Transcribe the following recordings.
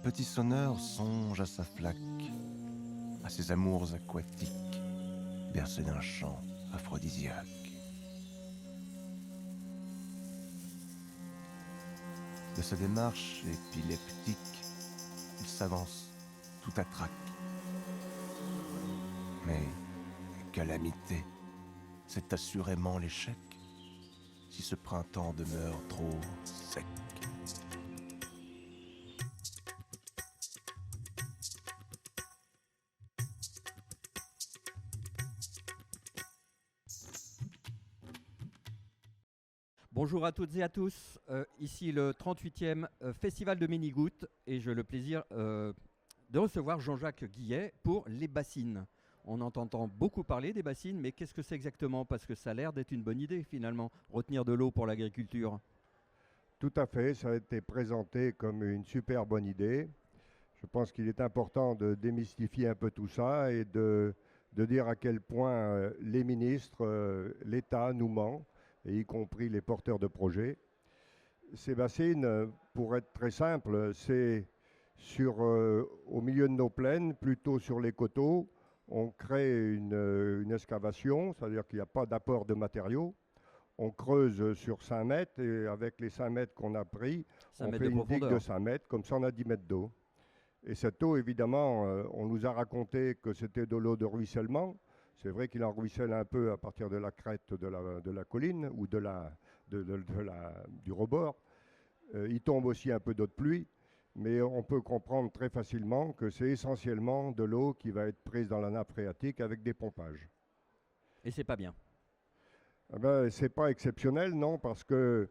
petit sonneur songe à sa flaque, à ses amours aquatiques, bercés d'un chant aphrodisiaque. De sa démarche épileptique, il s'avance tout à trac. Mais calamité, c'est assurément l'échec si ce printemps demeure trop sec. Bonjour à toutes et à tous, ici le 38e Festival de Ménigoutte et j'ai le plaisir de recevoir Jean-Jacques Guillet pour les bassines. On entend beaucoup parler des bassines, mais qu'est-ce que c'est exactement? Parce que ça a l'air d'être une bonne idée finalement, retenir de l'eau pour l'agriculture. Tout à fait, ça a été présenté comme une super bonne idée. Je pense qu'il est important de démystifier un peu tout ça et de dire à quel point les ministres, l'État nous ment, et y compris les porteurs de projets. Ces bassines, pour être très simple, c'est au milieu de nos plaines, plutôt sur les coteaux, on crée une excavation, c'est-à-dire qu'il n'y a pas d'apport de matériaux. On creuse sur 5 mètres et avec les 5 mètres qu'on a pris, 5 on mètres fait de une digue de profondeur. 5 mètres, comme ça on a 10 mètres d'eau. Et cette eau, évidemment, on nous a raconté que c'était de l'eau de ruissellement. C'est vrai qu'il en ruisselle un peu à partir de la crête de la colline ou du rebord. Il tombe aussi un peu d'eau de pluie, mais on peut comprendre très facilement que c'est essentiellement de l'eau qui va être prise dans la nappe phréatique avec des pompages. Et c'est pas bien. Eh ben, c'est pas exceptionnel, non, parce que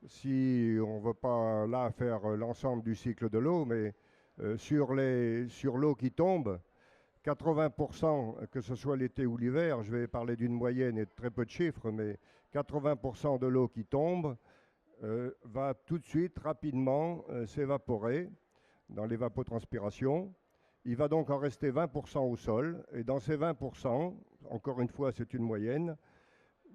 si on ne veut pas là faire l'ensemble du cycle de l'eau, mais sur l'eau qui tombe, 80%, que ce soit l'été ou l'hiver, je vais parler d'une moyenne et de très peu de chiffres, mais 80% de l'eau qui tombe va tout de suite, rapidement, s'évaporer dans l'évapotranspiration. Il va donc en rester 20% au sol, et dans ces 20%, encore une fois c'est une moyenne,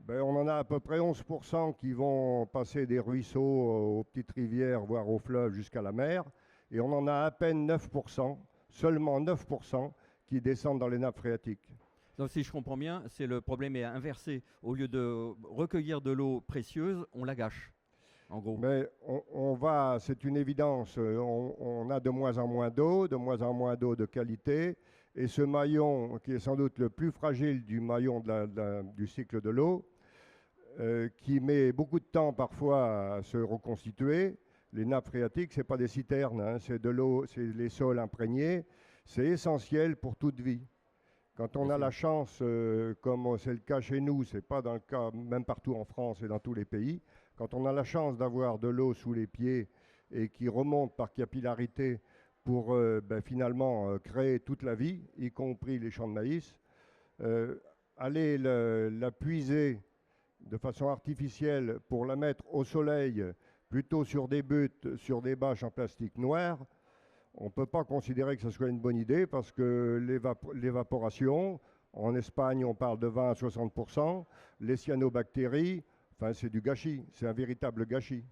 ben, on en a à peu près 11% qui vont passer des ruisseaux aux petites rivières, voire aux fleuves jusqu'à la mer. Et on en a à peine 9%, seulement 9%, qui descendent dans les nappes phréatiques. Donc si je comprends bien, c'est le problème est inversé. Au lieu de recueillir de l'eau précieuse, on la gâche, en gros. Mais c'est une évidence, on a de moins en moins d'eau de qualité. Et ce maillon, qui est sans doute le plus fragile du maillon du cycle de l'eau, qui met beaucoup de temps parfois à se reconstituer. Les nappes phréatiques, ce n'est pas des citernes, hein, c'est de l'eau, c'est les sols imprégnés. C'est essentiel pour toute vie. Quand on a la chance, comme c'est le cas chez nous, c'est pas dans le cas même partout en France et dans tous les pays, quand on a la chance d'avoir de l'eau sous les pieds et qui remonte par capillarité pour finalement créer toute la vie, y compris les champs de maïs, aller la puiser de façon artificielle pour la mettre au soleil, plutôt sur des buttes, sur des bâches en plastique noir, on ne peut pas considérer que ce soit une bonne idée parce que l'évaporation, en Espagne on parle de 20 à 60%, les cyanobactéries, enfin c'est du gâchis, c'est un véritable gâchis.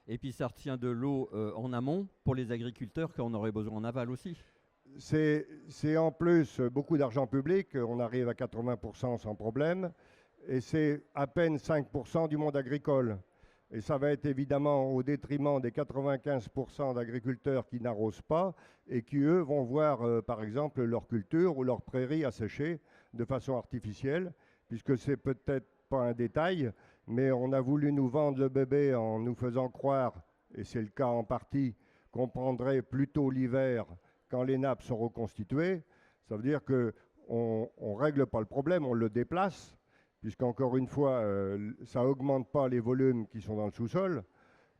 Et puis ça retient de l'eau en amont pour les agriculteurs qu'on aurait besoin en aval aussi. C'est en plus beaucoup d'argent public, on arrive à 80% sans problème, et c'est à peine 5% du monde agricole. Et ça va être évidemment au détriment des 95% d'agriculteurs qui n'arrosent pas et qui, eux, vont voir, par exemple, leur culture ou leur prairie assécher de façon artificielle, puisque c'est peut-être pas un détail, mais on a voulu nous vendre le bébé en nous faisant croire, et c'est le cas en partie, qu'on prendrait plutôt l'hiver quand les nappes sont reconstituées. Ça veut dire qu'on ne règle pas le problème, on le déplace, puisqu'encore une fois, ça n'augmente pas les volumes qui sont dans le sous-sol,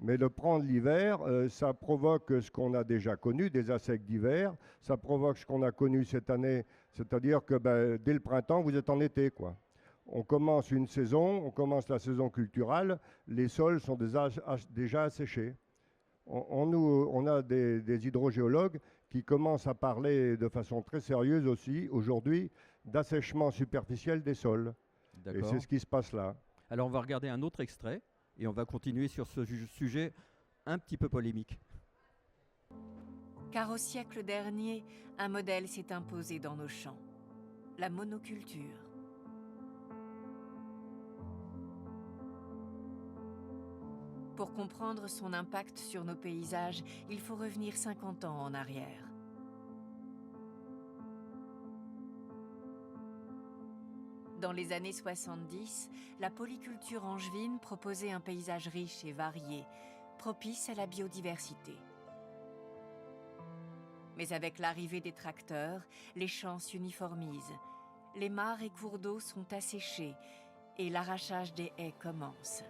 mais le prendre l'hiver, ça provoque ce qu'on a déjà connu, des assecs d'hiver, ça provoque ce qu'on a connu cette année, c'est-à-dire que dès le printemps, vous êtes en été, quoi. On commence une saison, on commence la saison culturale, les sols sont déjà asséchés. On a des hydrogéologues qui commencent à parler de façon très sérieuse aussi, aujourd'hui, d'assèchement superficiel des sols. Et c'est ce qui se passe là. Alors on va regarder un autre extrait et on va continuer sur ce sujet un petit peu polémique. Car au siècle dernier, un modèle s'est imposé dans nos champs, la monoculture. Pour comprendre son impact sur nos paysages, il faut revenir 50 ans en arrière. Dans les années 70, la polyculture angevine proposait un paysage riche et varié, propice à la biodiversité. Mais avec l'arrivée des tracteurs, les champs s'uniformisent, les mares et cours d'eau sont asséchés et l'arrachage des haies commence.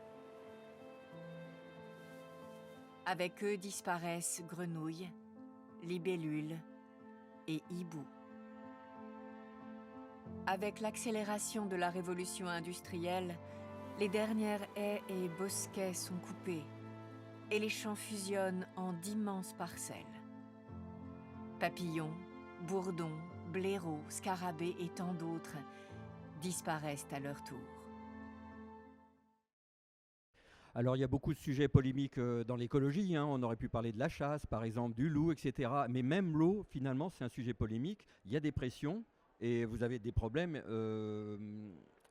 Avec eux disparaissent grenouilles, libellules et hiboux. Avec l'accélération de la révolution industrielle, les dernières haies et bosquets sont coupés et les champs fusionnent en d'immenses parcelles. Papillons, bourdons, blaireaux, scarabées et tant d'autres disparaissent à leur tour. Alors il y a beaucoup de sujets polémiques dans l'écologie, hein. On aurait pu parler de la chasse, par exemple, du loup, etc. Mais même l'eau, finalement, c'est un sujet polémique. Il y a des pressions et vous avez des problèmes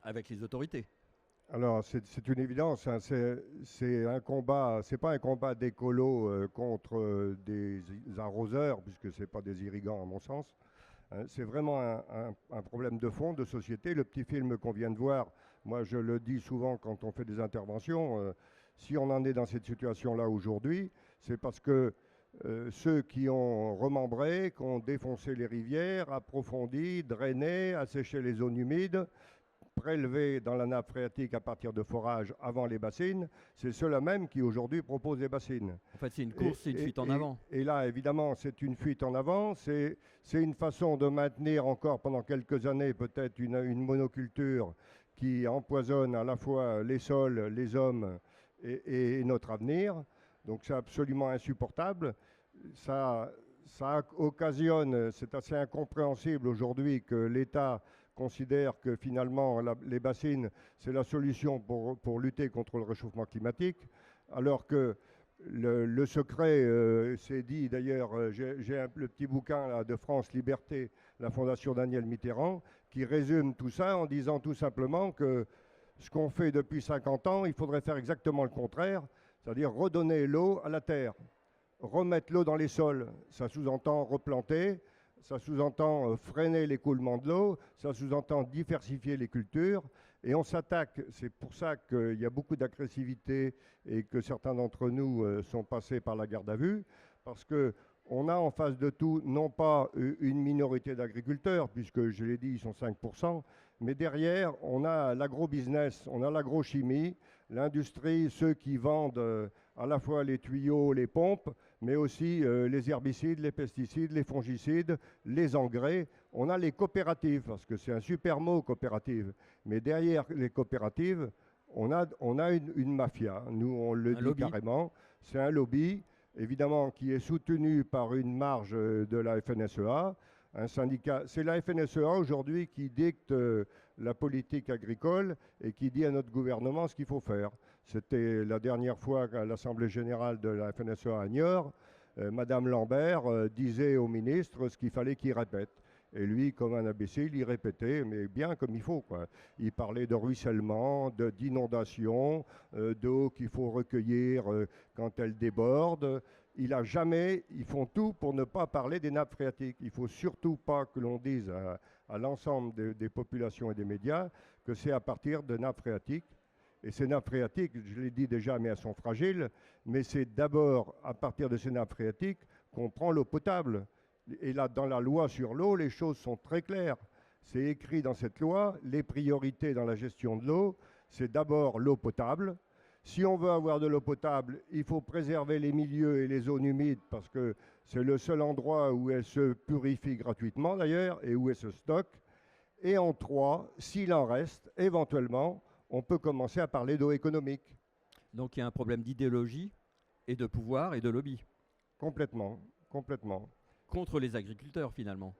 avec les autorités. Alors, c'est une évidence, hein. C'est un combat, c'est pas un combat d'écolo contre des arroseurs, puisque c'est pas des irrigants à mon sens. Hein. C'est vraiment un problème de fond, de société. Le petit film qu'on vient de voir, moi je le dis souvent quand on fait des interventions, si on en est dans cette situation-là aujourd'hui, c'est parce que ceux qui ont remembré, qui ont défoncé les rivières, approfondi, drainé, asséché les zones humides, prélevés dans la nappe phréatique à partir de forages avant les bassines, c'est ceux-là même qui aujourd'hui proposent les bassines. En fait, c'est une course, c'est une fuite en avant. Et là, évidemment, c'est une fuite en avant. C'est une façon de maintenir encore pendant quelques années peut-être une monoculture qui empoisonne à la fois les sols, les hommes et notre avenir. Donc c'est absolument insupportable. Ça occasionne, c'est assez incompréhensible aujourd'hui que l'État considère que finalement les bassines, c'est la solution pour lutter contre le réchauffement climatique, alors que le secret, c'est dit d'ailleurs, j'ai le petit bouquin là, de France Liberté, la Fondation Daniel Mitterrand, qui résume tout ça en disant tout simplement que ce qu'on fait depuis 50 ans, il faudrait faire exactement le contraire, c'est-à-dire redonner l'eau à la terre, remettre l'eau dans les sols, ça sous-entend replanter, ça sous-entend freiner l'écoulement de l'eau, ça sous-entend diversifier les cultures, et on s'attaque, c'est pour ça qu'il y a beaucoup d'agressivité et que certains d'entre nous sont passés par la garde à vue, parce qu'on a en face de tout, non pas une minorité d'agriculteurs, puisque je l'ai dit, ils sont 5%, mais derrière, on a l'agro-business, on a l'agrochimie, l'industrie, ceux qui vendent à la fois les tuyaux, les pompes, mais aussi les herbicides, les pesticides, les fongicides, les engrais. On a les coopératives, parce que c'est un super mot, coopérative. Mais derrière les coopératives, on a une mafia. Nous, on le dit lobby. Carrément. C'est un lobby, évidemment, qui est soutenu par une marge de la FNSEA. Un syndicat, c'est la FNSEA aujourd'hui qui dicte la politique agricole et qui dit à notre gouvernement ce qu'il faut faire. C'était la dernière fois à l'Assemblée générale de la FNSEA à Niort, Madame Lambert disait au ministre ce qu'il fallait qu'il répète. Et lui, comme un imbécile, il répétait, mais bien comme il faut, quoi. Il parlait de ruissellement, d'inondation, d'eau qu'il faut recueillir quand elle déborde. Ils font tout pour ne pas parler des nappes phréatiques. Il ne faut surtout pas que l'on dise à l'ensemble des populations et des médias que c'est à partir de nappes phréatiques. Et ces nappes phréatiques, je l'ai dit déjà, mais elles sont fragiles, mais c'est d'abord à partir de ces nappes phréatiques qu'on prend l'eau potable. Et là, dans la loi sur l'eau, les choses sont très claires. C'est écrit dans cette loi, les priorités dans la gestion de l'eau, c'est d'abord l'eau potable. Si on veut avoir de l'eau potable, il faut préserver les milieux et les zones humides parce que c'est le seul endroit où elle se purifie gratuitement d'ailleurs et où elle se stocke. Et en 3, s'il en reste, éventuellement, on peut commencer à parler d'eau économique. Donc il y a un problème d'idéologie et de pouvoir et de lobby. Complètement, complètement. Contre les agriculteurs finalement.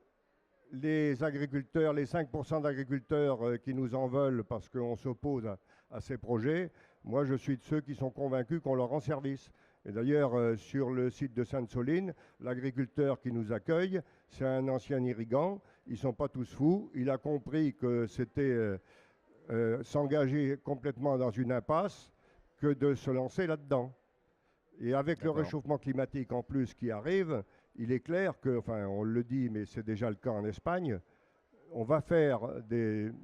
Les agriculteurs, les 5% d'agriculteurs qui nous en veulent parce qu'on s'oppose à ces projets, moi je suis de ceux qui sont convaincus qu'on leur rend service. Et d'ailleurs, sur le site de Sainte-Soline, l'agriculteur qui nous accueille, c'est un ancien irrigant. Ils ne sont pas tous fous. Il a compris que c'était s'engager complètement dans une impasse que de se lancer là-dedans. Et avec le réchauffement climatique en plus qui arrive, il est clair que, enfin on le dit, mais c'est déjà le cas en Espagne, on va faire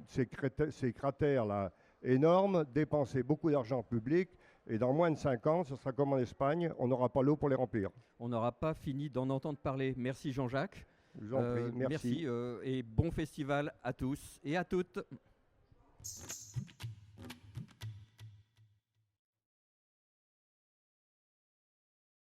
ces cratères-là énormes, dépenser beaucoup d'argent public, et dans moins de 5 ans, ce sera comme en Espagne, on n'aura pas l'eau pour les remplir. On n'aura pas fini d'en entendre parler. Merci Jean-Jacques. Je vous en prie, merci. Merci et bon festival à tous et à toutes.